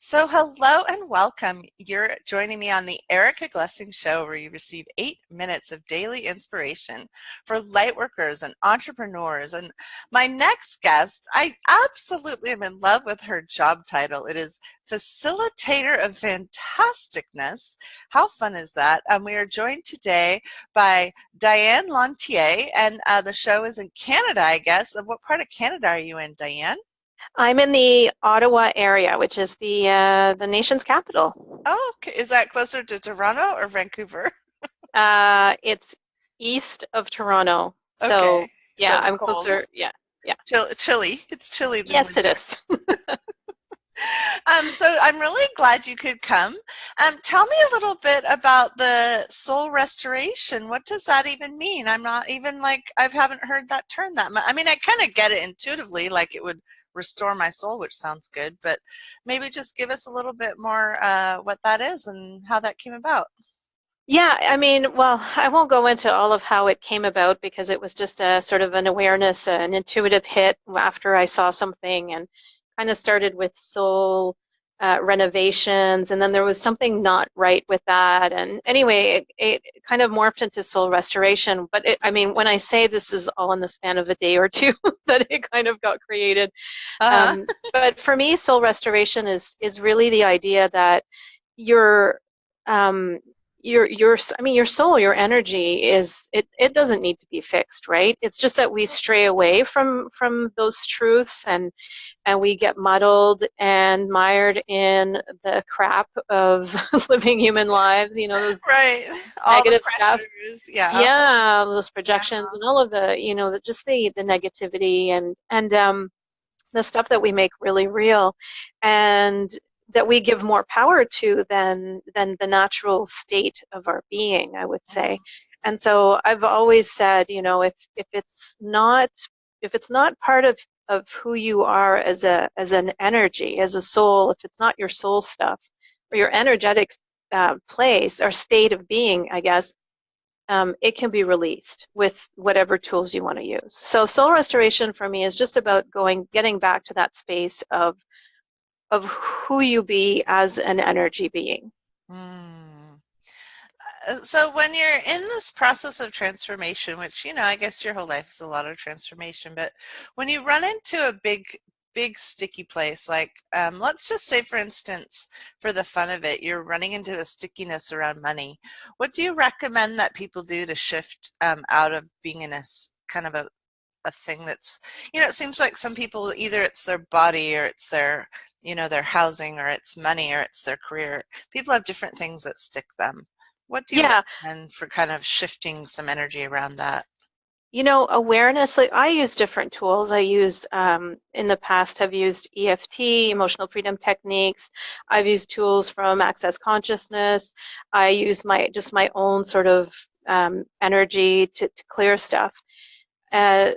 So, hello and welcome. You're joining me on the Erica Glessing Show, where you receive 8 minutes of daily inspiration for lightworkers and entrepreneurs. And my next guest, I absolutely am in love with her job title. It is Facilitator of Fantasticness. How fun is that? We are joined today by Diane Lanthier, and the show is in Canada, I guess. What part of Canada are you in, Diane? I'm in the Ottawa area, which is the nation's capital. Oh, okay. Is that closer to Toronto or Vancouver? It's east of Toronto, Okay, so yeah, so I'm cold. closer. Yeah, yeah. Chilly. It's chilly than Yes, it winter. is. So I'm really glad you could come. Tell me a little bit about the soul restoration. What does that even mean? I'm not even I haven't heard that term that much. I mean, I kind of get it intuitively, like it would restore my soul, which sounds good, but maybe just give us a little bit more what that is and how that came about. Yeah, I mean, well, I won't go into all of how it came about because it was just a sort of an awareness, an intuitive hit after I saw something, and kind of started with soul renovations, and then there was something not right with that. And anyway, it kind of morphed into soul restoration. But I mean, when I say this is all in the span of a day or two that it kind of got created. Uh-huh. But for me, soul restoration is really the idea that your um, I mean, your soul, your energy it doesn't need to be fixed, right? It's just that we stray away from those truths, and we get muddled and mired in the crap of living human lives, those Right. All the negative stuff. pressures. Yeah. Yeah, those projections Yeah. and all of the, just the negativity and the stuff that we make really real, and that we give more power to than the natural state of our being, I would say. And so I've always said, if it's not part of who you are as an energy, as a soul, if it's not your soul stuff or your energetic place or state of being, I guess, it can be released with whatever tools you want to use. So soul restoration for me is just about getting back to that space of who you be as an energy being. Mm. So when you're in this process of transformation, which, I guess your whole life is a lot of transformation, but when you run into a big sticky place, like let's just say, for instance, for the fun of it, you're running into a stickiness around money. What do you recommend that people do to shift out of being in kind of a thing that's, it seems like some people, either it's their body or it's their housing, or it's money, or it's their career. People have different things that stick them. What do you Yeah, recommend for kind of shifting some energy around that? awareness, like I use different tools. I use, in the past, I've used EFT, emotional freedom techniques. I've used tools from Access Consciousness. I use my own sort of energy to clear stuff. Uh,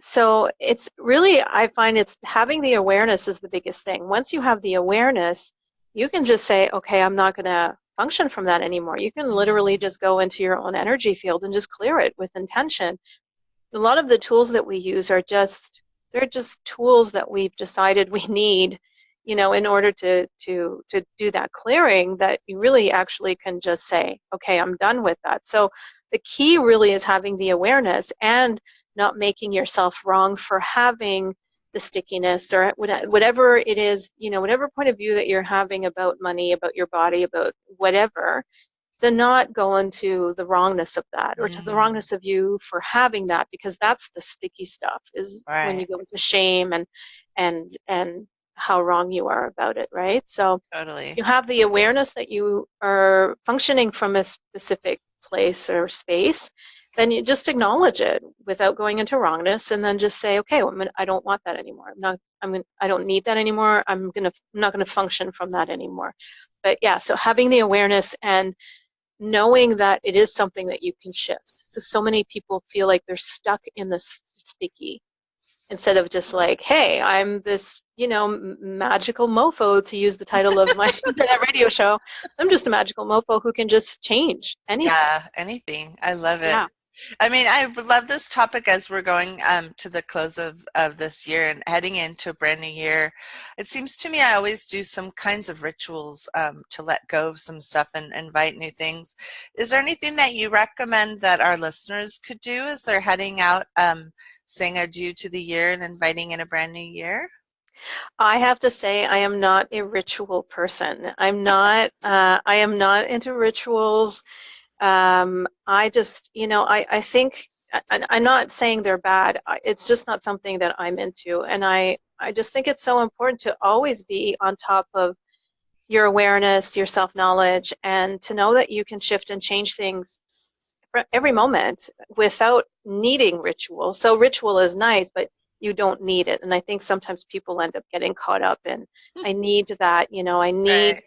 So it's really, I find it's having the awareness is the biggest thing. Once you have the awareness, you can just say, okay, I'm not going to function from that anymore. You can literally Mm. just go into your own energy field and just clear it with intention. A lot of the tools that we use they're just tools that we've decided we need, in order to do that clearing, that you really actually can just say, okay, I'm done with that. So the key really is having the awareness and not making yourself wrong for having the stickiness or whatever it is, whatever point of view that you're having about money, about your body, about whatever, the not going to the wrongness of that or to the Mm. wrongness of you for having that, because that's the sticky stuff, is when you Right. go into shame and how wrong you are about it, right? So Totally. you have the awareness that you are functioning from a specific place or space, then you just acknowledge it without going into wrongness, and then just say, okay, well, I don't want that anymore. I don't need that anymore. I'm not gonna function from that anymore. But yeah, so having the awareness and knowing that it is something that you can shift. So many people feel like they're stuck in this sticky, instead of just like, hey, I'm this, magical mofo, to use the title of my internet radio show. I'm just a magical mofo who can just change anything. Yeah, anything. I love it. Yeah. I mean, I would love this topic as we're going to the close of this year and heading into a brand new year. It seems to me I always do some kinds of rituals to let go of some stuff and invite new things. Is there anything that you recommend that our listeners could do as they're heading out, saying adieu to the year and inviting in a brand new year? I have to say I am not a ritual person. I am not into rituals. I just, I think, I'm not saying they're bad. It's just not something that I'm into. And I just think it's so important to always be on top of your awareness, your self-knowledge, and to know that you can shift and change things for every moment without needing ritual. So ritual is nice, but you don't need it. And I think sometimes people end up getting caught up in, I need that, I Right. need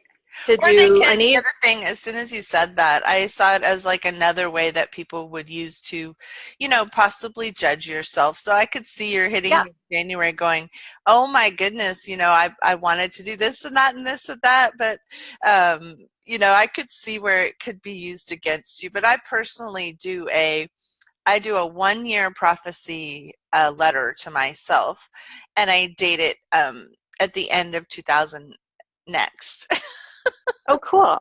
to Or they do, I can, the need, other thing, as soon as you said that, I saw it as like another way that people would use to, possibly judge yourself. So I could see you're yeah, hitting January going, oh my goodness, I wanted to do this and this and that, but, I could see where it could be used against you. But I personally I do a 1 year prophecy letter to myself, and I date it at the end of 2000 next. oh, cool.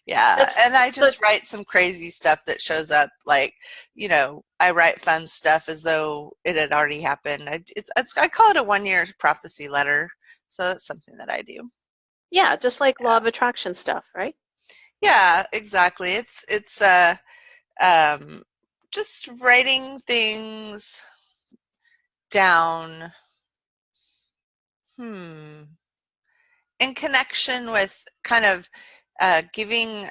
Yeah, That's, and I but just write some crazy stuff that shows up, like, I write fun stuff as though it had already happened. I call it a 1 year prophecy letter, so that's something that I do. yeah, just like law Yeah, of attraction stuff, right? yeah, exactly. It's um, just writing things down. Hmm. In connection with kind of giving,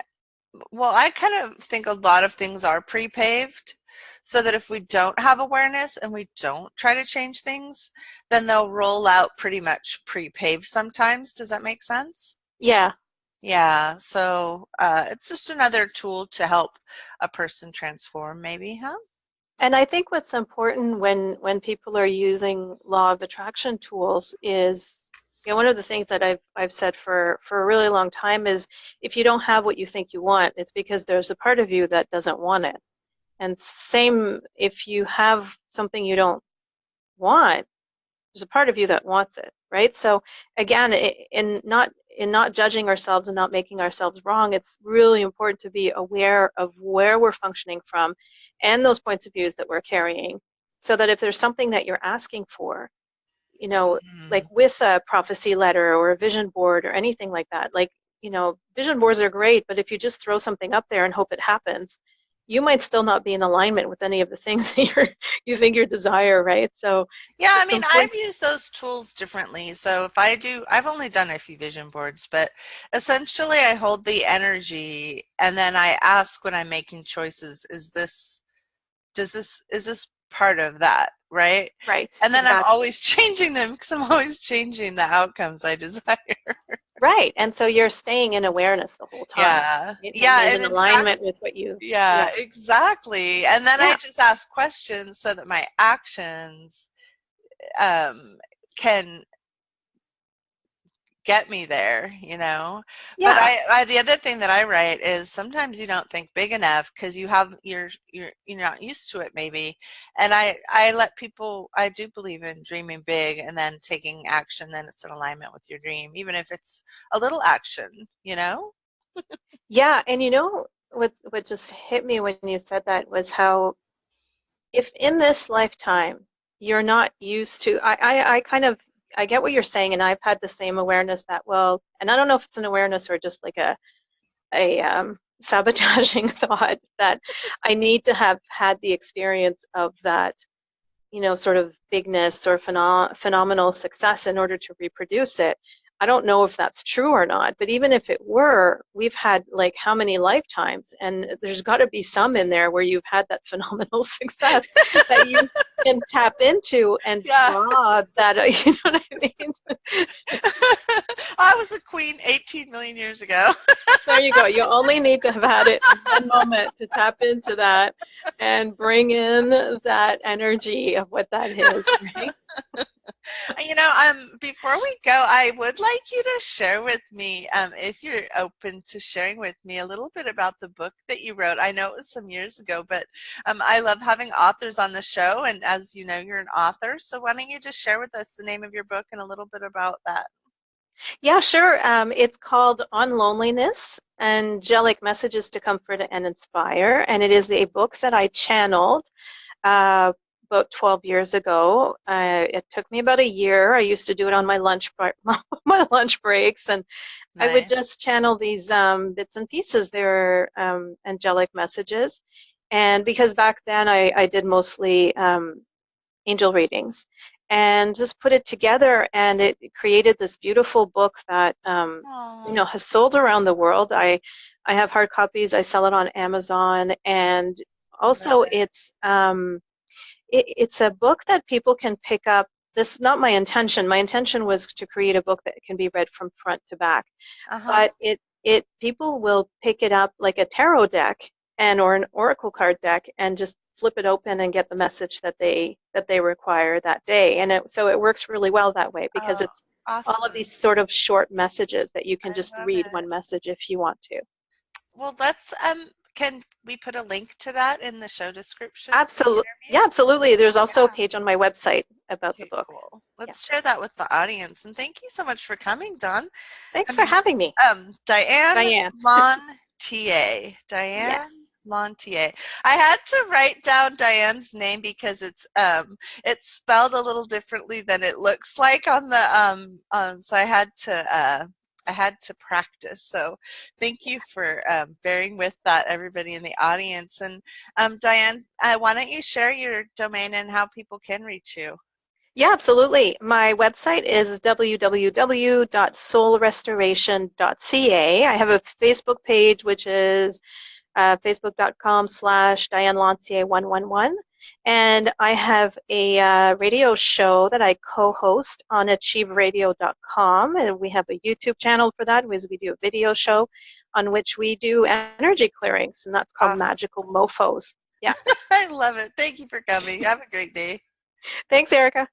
well, I kind of think a lot of things are pre-paved, so that if we don't have awareness and we don't try to change things, then they'll roll out pretty much pre-paved sometimes. Does that make sense? Yeah. Yeah, so it's just another tool to help a person transform, maybe, huh? And I think what's important when people are using law of attraction tools is, one of the things that I've said for a really long time is if you don't have what you think you want, it's because there's a part of you that doesn't want it. And same if you have something you don't want, there's a part of you that wants it, right? So again, in not judging ourselves and not making ourselves wrong, it's really important to be aware of where we're functioning from and those points of views that we're carrying, so that if there's something that you're asking for, you know, like Mm. with a prophecy letter or a vision board or anything like that, like, vision boards are great, but if you just throw something up there and hope it happens, you might still not be in alignment with any of the things that you think you desire, right? So Yeah, I it's mean, important. I've used those tools differently. So if I do, I've only done a few vision boards, but essentially I hold the energy and then I ask when I'm making choices, is this part of that, right? Right, And then I'm exactly. always changing them because I'm always changing the outcomes I desire. Right. And so you're staying in awareness the whole time, Yeah. right? Yeah. And And in in fact, alignment with what you, yeah, yeah. exactly. And then I Yeah. just ask questions so that my actions um, can get me there, but Yeah. the other thing that I write is sometimes you don't think big enough because you're not used to it maybe, and I let people, I do believe in dreaming big and then taking action, then it's in alignment with your dream, even if it's a little action. Yeah. And what just hit me when you said that was how if in this lifetime you're not used to, I kind of, I get what you're saying, and I've had the same awareness that, well, and I don't know if it's an awareness or just like a sabotaging thought that I need to have had the experience of that, sort of bigness or phenomenal success in order to reproduce it. I don't know if that's true or not, but even if it were, we've had like how many lifetimes, and there's got to be some in there where you've had that phenomenal success that you can tap into and Yeah. draw that, you know what I mean? I was a queen 18 million years ago. There you go. You only need to have had it in one moment to tap into that and bring in that energy of what that is, right? Before we go, I would like you to share with me, if you're open to sharing with me a little bit about the book that you wrote. I know it was some years ago, but I love having authors on the show, and as you know, you're an author. So why don't you just share with us the name of your book and a little bit about that? Yeah, sure. It's called On Loneliness, Angelic Messages to Comfort and Inspire, and it is a book that I channeled uh, about 12 years ago. It took me about a year. I used to do it on my my lunch breaks, and I would Nice. just channel these bits and pieces. They're angelic messages, and because back then I did mostly angel readings, and just put it together, and it created this beautiful book that Oh, has sold around the world. I have hard copies. I sell it on Amazon, and love also it. it's a book that people can pick up. This not my intention. My intention was to create a book that can be read from front to back, Uh-huh. but it people will pick it up like a tarot deck or an oracle card deck and just flip it open and get the message that they require that day. And so it works really well that way because Oh, it's all of awesome. these sort of short messages that you can I just love read it. one message if you want to. Well, let's can we put a link to that in the show description for the Absolutely. interview? Yeah, absolutely. There's also a Yeah. page on my website about the Okay, book. cool. Yeah. Let's share that with the audience. And thank you so much for coming, Don. Thanks I for mean, having me, Diane Diane. Lantier. Diane Yes. Lantier. I had to write down Diane's name because it's spelled a little differently than it looks like on the so I had to practice. So thank you for bearing with that, everybody in the audience. And Diane, why don't you share your domain and how people can reach you? Yeah, absolutely. My website is www.soulrestoration.ca. I have a Facebook page, which is facebook.com/Diane Lancier 111. And I have a radio show that I co-host on achieveradio.com. And we have a YouTube channel for that, because we do a video show on which we do energy clearings, and that's called Awesome. Magical Mofos. Yeah. I love it. Thank you for coming. Have a great day. Thanks, Erica.